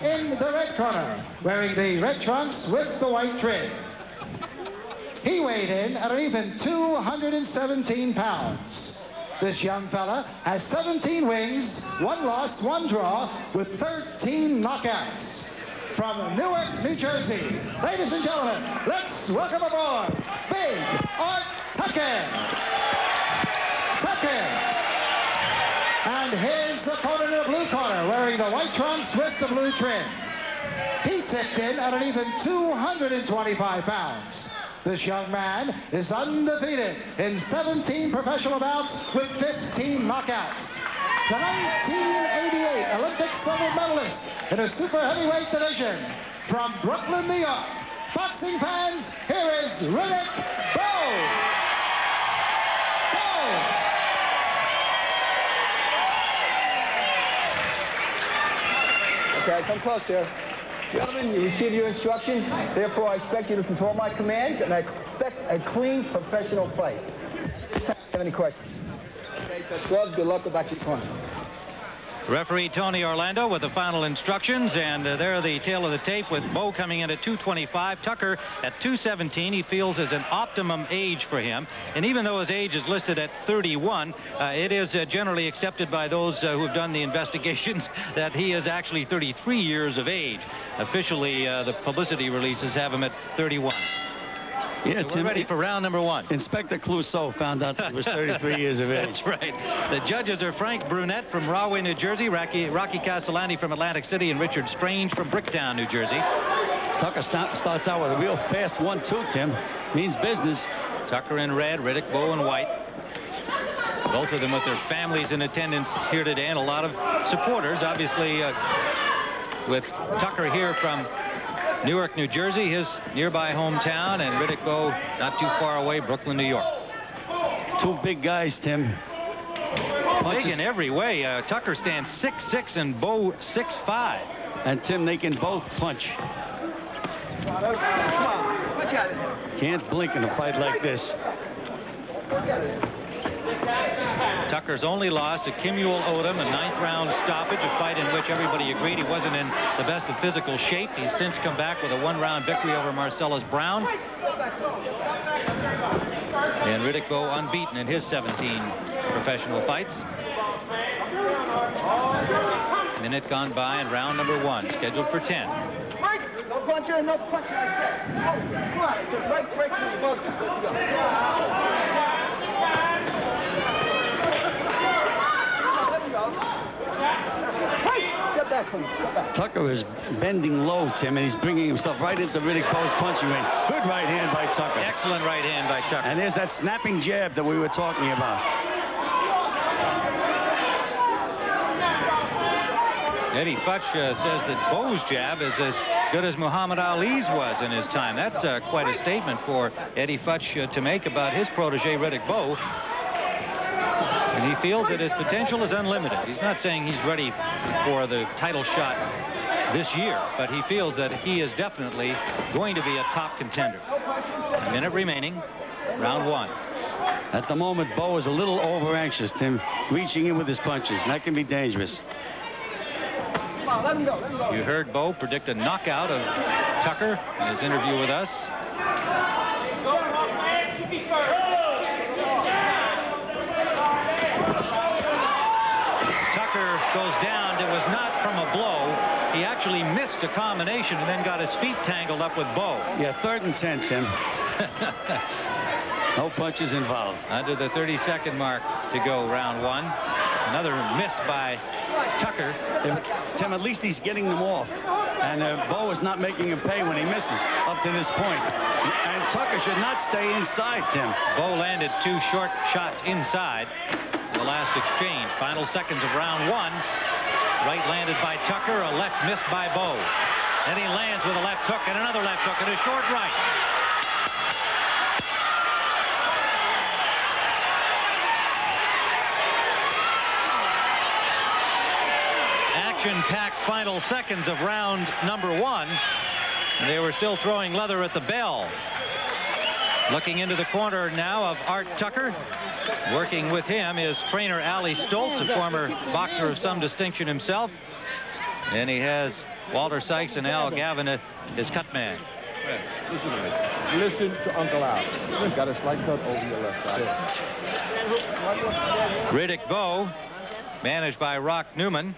in the red corner, wearing the red trunks with the white trim. He weighed in at an even 217 pounds. This young fella has 17 wins, 1 loss, 1 draw, with 13 knockouts. From Newark, New Jersey, ladies and gentlemen, let's welcome aboard Big Art Tucker. And his opponent in the blue corner, wearing the white trunks with the blue trim. He tipped in at an even 225 pounds. This young man is undefeated in 17 professional bouts with 15 knockouts. The 1988 Olympic silver medalist in a super heavyweight division from Brooklyn, New York. Boxing fans, here is Riddick Bowe. Okay, come close here. Gentlemen, you received your instructions. Therefore, I expect you to perform my commands, and I expect a clean, professional fight. Do you have any questions? Okay, touch gloves. Good luck. Go back to your corner. Referee Tony Orlando with the final instructions, and there the tail of the tape with Bowe coming in at 225, Tucker at 217. He feels is an optimum age for him, and even though his age is listed at 31, it is generally accepted by those who have done the investigations that he is actually 33 years of age. Officially, the publicity releases have him at 31. Yeah, so we're ready for round number 1. Inspector Clouseau found out that he was 33 years of age. That's right. The judges are Frank Brunette from Rahway, New Jersey, Rocky Castellani from Atlantic City, and Richard Strange from Bricktown, New Jersey. Tucker starts out with a real fast 1-2, Tim. Means business. Tucker in red, Riddick Bowe in white. Both of them with their families in attendance here today, and a lot of supporters, obviously, with Tucker here from Newark, New Jersey, his nearby hometown, and Riddick Bowe not too far away, Brooklyn, New York. 2 big guys, Tim. Big in every way. Tucker stands 6'6" and Bowe 6'5". And Tim, they can both punch. Can't blink in a fight like this. Tucker's only loss to Kimuel Odom, a 9th round stoppage, a fight in which everybody agreed he wasn't in the best of physical shape. He's since come back with a 1-round victory over Marcellus Brown. And Riddick Bowe unbeaten in his 17 professional fights. A minute gone by in round number 1, scheduled for 10. No puncher, no puncher like that. Come on, just right break through the both. Let's go. Tucker is bending low, Tim, and he's bringing himself right into Riddick Bowe's punching range. Good right hand by Tucker. Excellent right hand by Tucker. And there's that snapping jab that we were talking about. Eddie Futch says that Bowe's jab is as good as Muhammad Ali's was in his time. That's quite a statement for Eddie Futch to make about his protege, Riddick Bowe. And he feels that his potential is unlimited. He's not saying he's ready for the title shot this year, but he feels that he is definitely going to be a top contender. A minute remaining, round 1. At the moment, Bowe is a little over-anxious, Tim, reaching in with his punches. And that can be dangerous. You heard Bowe predict a knockout of Tucker in his interview with us. Tucker goes down. It was not from a blow. He actually missed a combination and then got his feet tangled up with Bowe. Yeah, 3rd and 10, Tim. No punches involved. Under the 30-second mark to go, round 1. Another miss by Tucker. Tim, at least he's getting them off. And Bowe is not making him pay when he misses up to this point. And Tucker should not stay inside, Tim. Bowe landed 2 short shots inside the last exchange. Final seconds of round 1. Right landed by Tucker, a left missed by Bowe. Then he lands with a left hook and another left hook and a short right. Action-packed final seconds of round number 1. They were still throwing leather at the bell. Looking into the corner now of Art Tucker. Working with him is trainer Ali Stoltz, a former boxer of some distinction himself. And he has Walter Sykes and Al Gavin, his cut man. Listen to me. Listen to Uncle Al. Got a slight cut over your left side. Riddick Bowe, managed by Rock Newman,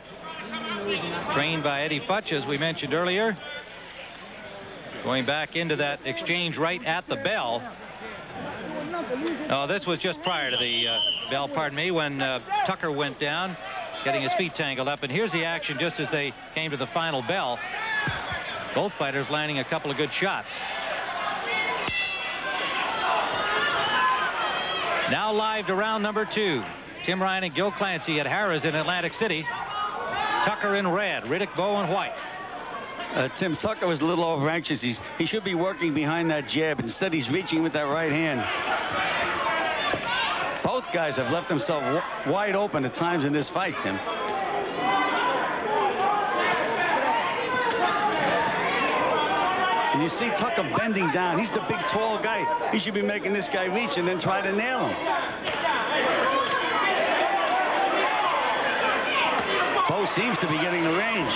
trained by Eddie Futch, as we mentioned earlier. Going back into that exchange right at the bell. Oh, this was just prior to the bell, pardon me, when Tucker went down, getting his feet tangled up. And here's the action just as they came to the final bell. Both fighters landing a couple of good shots. Now live to round number 2. Tim Ryan and Gil Clancy at Harrah's in Atlantic City. Tucker in red, Riddick Bowe in white. Tim, Tucker was a little over-anxious. He should be working behind that jab. Instead, he's reaching with that right hand. Both guys have left themselves wide open at times in this fight, Tim. And you see Tucker bending down. He's the big, tall guy. He should be making this guy reach and then try to nail him. Bowe seems to be getting the range.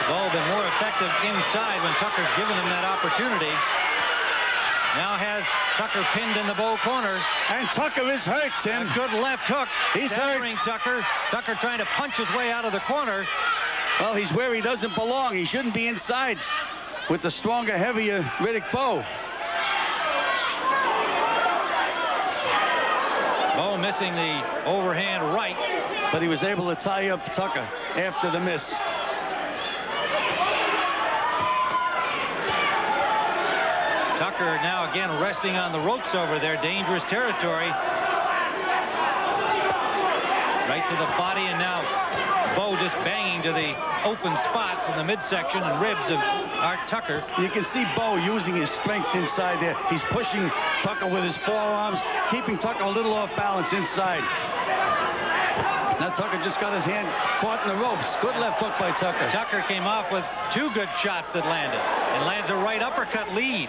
Bowe been more effective inside when Tucker's given him that opportunity. Now has Tucker pinned in the Bowe corner. And Tucker is hurt, Tim. A good left hook. He's centering Tucker. Tucker trying to punch his way out of the corner. Well, he's where he doesn't belong. He shouldn't be inside with the stronger, heavier Riddick Bowe. Bowe missing the overhand right. But he was able to tie up Tucker after the miss. Tucker now again resting on the ropes over there. Dangerous territory. Right to the body, and now Bowe just banging to the open spots in the midsection and ribs of Art Tucker. You can see Bowe using his strength inside there. He's pushing Tucker with his forearms, keeping Tucker a little off balance inside. Now Tucker just got his hand caught in the ropes. Good left hook by Tucker. Tucker came off with 2 good shots that landed and lands a right uppercut lead.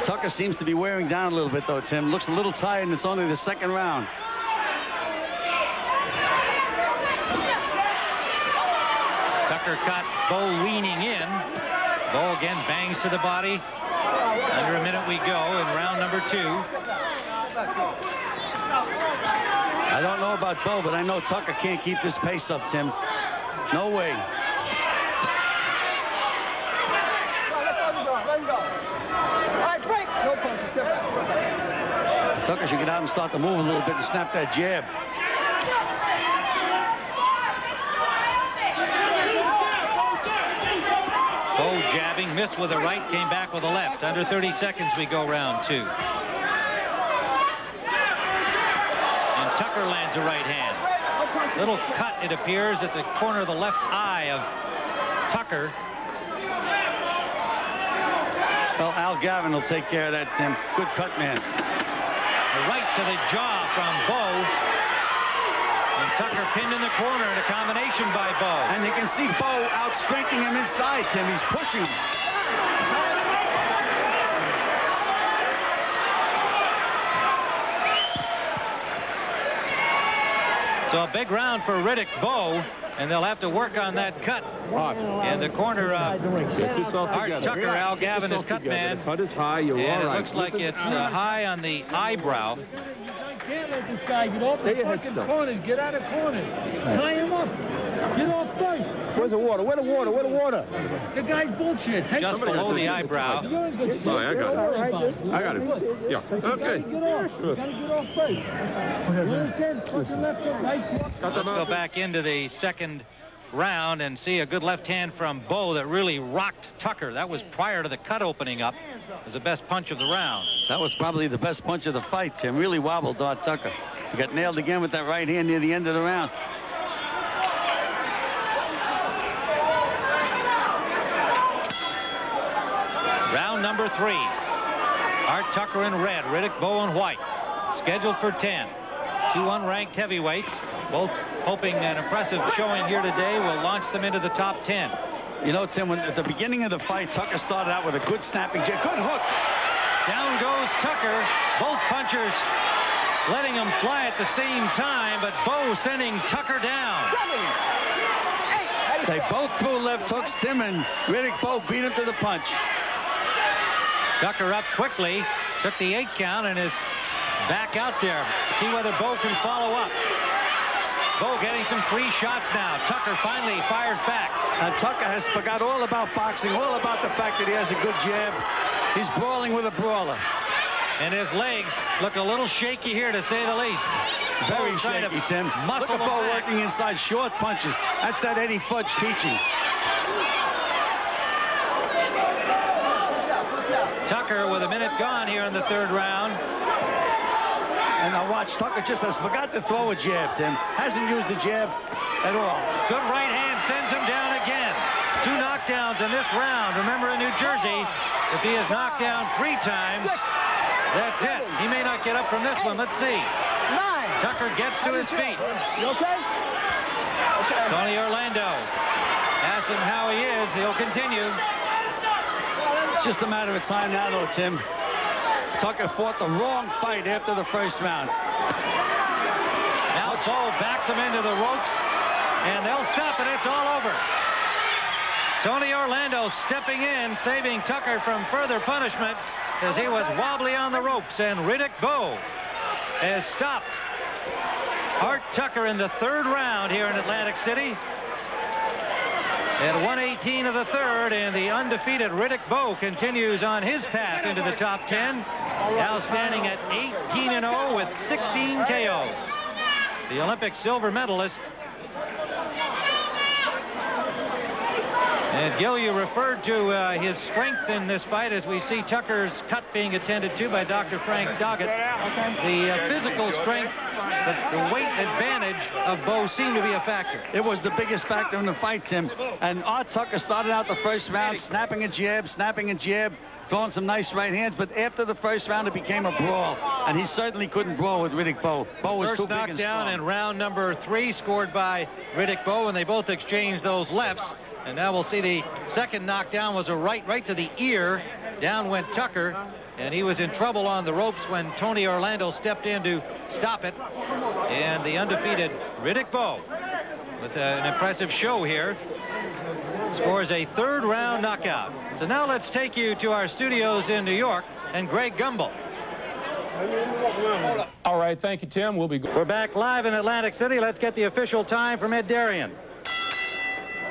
Tucker seems to be wearing down a little bit, though, Tim. Looks a little tired, and it's only the second round. Tucker caught Bowe leaning in. Bowe again bangs to the body. Under a minute we go in round number 2. I don't know about Bowe, but I know Tucker can't keep this pace up, Tim. No way. Tucker should get out and start to move a little bit and snap that jab. Bowe jabbing, missed with a right, came back with a left. Under 30 seconds we go round 2. And Tucker lands a right hand. Little cut, it appears, at the corner of the left eye of Tucker. Well, Al Gavin will take care of that, Tim. Good cut, man. A right to the jaw from Bowe. And Tucker pinned in the corner in a combination by Bowe. And you can see Bowe out-strengthening him inside, Tim. He's pushing him. So a big round for Riddick Bowe, and they'll have to work on that cut. In the corner of Art Tucker, Al Gavin is cut man. The cut is high, you're and all right. It looks like it's high on the eyebrow. Can't let this guy get off the fucking corners. Get out of corners. Tie him up. Get off first. Where's the water? Where the water? Where the water? The guy's bullshit. Just below the eyebrow. Sorry, I got it. I got it. Yeah. Okay. Get off. You gotta get off first. You understand? Fucking left hook, right? Let's go back into the second round and see a good left hand from Bowe that really rocked Tucker. That was prior to the cut opening up. It was the best punch of the round. That was probably the best punch of the fight, Tim. Really wobbled Art Tucker. He got nailed again with that right hand near the end of the round. Round number 3. Art Tucker in red, Riddick Bowe in white. Scheduled for 10. 2 unranked heavyweights, both hoping an impressive showing here today will launch them into the top 10. You know, Tim, at the beginning of the fight, Tucker started out with a good snapping jab. Good hook. Down goes Tucker. Both punchers letting him fly at the same time, but Bowe sending Tucker down. They both threw left hooks. Tim and Riddick Bowe beat him to the punch. Tucker up quickly, took the 8 count and is back out there. See whether Bowe can follow up. Bowe getting some free shots now. Tucker finally fires back. And Tucker has forgot all about boxing, all about the fact that he has a good jab. He's brawling with a brawler. And his legs look a little shaky here, to say the least. Very shaky, Tim. Look at Bowe working inside short punches. That's that Eddie Futch teaching. Tucker with a minute gone here in the 3rd round. And now watch, Tucker just has forgot to throw a jab, Tim. Hasn't used the jab at all. Good right hand sends him down again. 2 knockdowns in this round. Remember, in New Jersey, if he is knocked down 3 times, that's it. He may not get up from this one. Let's see. 9. Tucker gets to his feet. You okay? Okay. Tony Orlando asks him how he is. He'll continue. It's just a matter of time now, though, Tim. Tucker fought the wrong fight after the 1st round. Now Bowe backs him into the ropes, and they'll stop, and it's all over. Tony Orlando stepping in, saving Tucker from further punishment as he was wobbly on the ropes, and Riddick Bowe has stopped Art Tucker in the 3rd round here in Atlantic City. At 1:18 of the 3rd, and the undefeated Riddick Bowe continues on his path into the top 10, now standing at 18-0 with 16 KOs. The Olympic silver medalist. And Gil, you referred to his strength in this fight as we see Tucker's cut being attended to by Dr. Frank Doggett. The physical strength, the weight advantage of Bowe seemed to be a factor. It was the biggest factor in the fight, Tim. And Art Tucker started out the 1st round snapping a jab, throwing some nice right hands, but after the 1st round it became a brawl, and he certainly couldn't brawl with Riddick Bowe. Bowe was too big and strong. First knockdown in round number 3 scored by Riddick Bowe, and they both exchanged those lefts. And now we'll see the 2nd knockdown was a right to the ear. Down went Tucker, and he was in trouble on the ropes when Tony Orlando stepped in to stop it. And the undefeated Riddick Bowe, with an impressive show here, scores a 3rd round knockout. So now let's take you to our studios in New York and Greg Gumbel. All right, thank you, Tim. We're back live in Atlantic City. Let's get the official time from Ed Darien.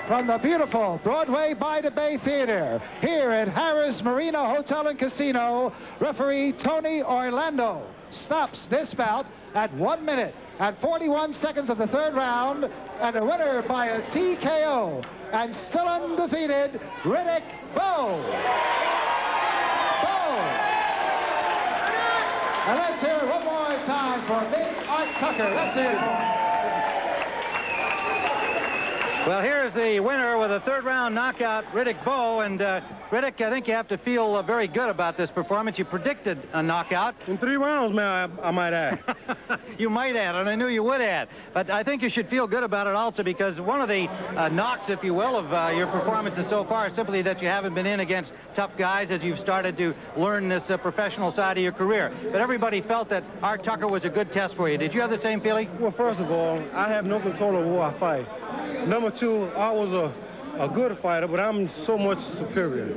From the beautiful Broadway by the Bay Theater, here at Harrah's Marina Hotel and Casino, referee Tony Orlando stops this bout at 1 minute and 41 seconds of the 3rd round, and a winner by a TKO, and still undefeated, Riddick Bowe. And let's hear it one more time for Big Art Tucker. Let's hear it. Well, here's the winner with a 3rd round knockout, Riddick Bowe. And Riddick, I think you have to feel very good about this performance. You predicted a knockout. In 3 rounds, man, I might add. You might add, and I knew you would add. But I think you should feel good about it also, because one of the knocks, if you will, of your performances so far is simply that you haven't been in against tough guys as you've started to learn this professional side of your career. But everybody felt that Art Tucker was a good test for you. Did you have the same feeling? Well, first of all, I have no control over who I fight. Number 2, I was a good fighter, but I'm so much superior.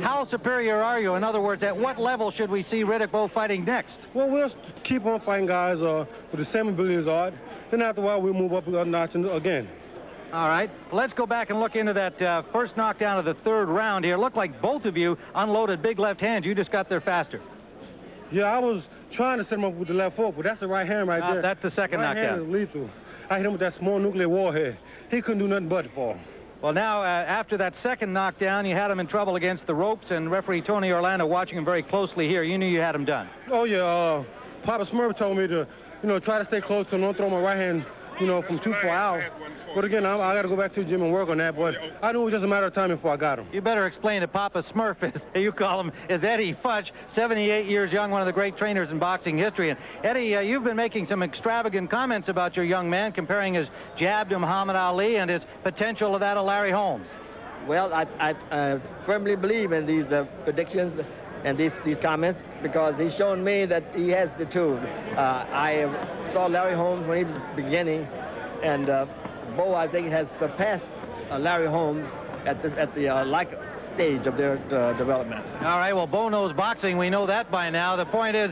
How superior are you? In other words, at what level should we see Riddick Bowe fighting next? Well, we'll keep on fighting guys with the same ability as Art. Then after a while, we'll move up a notch again. All right. Let's go back and look into that 1st knockdown of the 3rd round here. It looked like both of you unloaded big left hands. You just got there faster. Yeah, I was trying to set him up with the left hook, but that's the right hand right there. That's the 2nd knockdown. Right hand is lethal. I hit him with that small nuclear warhead. He couldn't do nothing but fall. Well, now, after that 2nd knockdown, you had him in trouble against the ropes, and referee Tony Orlando watching him very closely here. You knew you had him done. Oh, yeah. Papa Smurf told me to, try to stay close to him, don't throw my right hand, from too far out. But again, I got to go back to the gym and work on that. But I knew it was just a matter of time before I got him. You better explain that Papa Smurf, as you call him, is Eddie Futch, 78 years young, one of the great trainers in boxing history. And Eddie, you've been making some extravagant comments about your young man, comparing his jab to Muhammad Ali and his potential of that of Larry Holmes. Well, I firmly believe in these predictions and these comments, because he's shown me that he has the tools. I saw Larry Holmes when he was beginning, and Bowe, I think, has surpassed Larry Holmes at the like stage of their development. All right, well, Bo knows boxing. We know that by now. The point is...